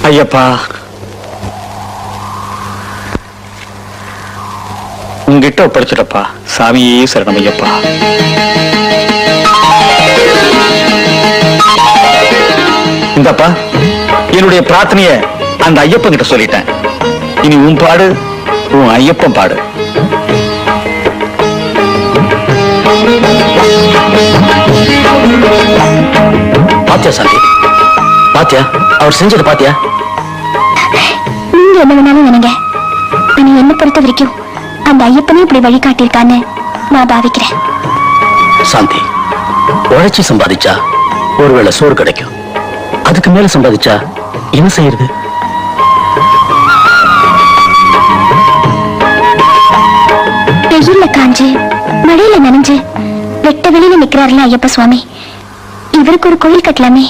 ஐயப்பா, உங்ககிட்ட ஒப்படைச்சிட்டப்பா. சாமியே சரணம் ஐயப்பா. இந்தப்பா, என்னுடைய பிரார்த்தனைய அந்த ஐயப்பன் கிட்ட சொல்லிட்டேன். இனி உன் பாடு, உன் ஐயப்பன் பாடு. பாத்தியா சாந்தி, பாத்தியா அவர் செஞ்சது பாத்தியா? நீங்க என்ன வேணாலும் நினைங்க, ஆனா என்ன பொறுத்த வரைக்கும் அந்த ஐயப்பனே இப்படி வழிகாட்டியிருக்கான்னு நான் பாவிக்கிறேன். சாந்தி, உழைச்சி சம்பாதிச்சா ஒருவேளை சோறு கிடைக்கும். அதுக்கு மேல சம்பாதிச்சா என்ன செய்யறது? வெயில்ல காஞ்சு மழையில நனைஞ்சு வெட்ட வெளியில நிக்கிறாருல ஐயப்ப சுவாமி, இவருக்கு ஒரு கோயில் கட்டலாமே.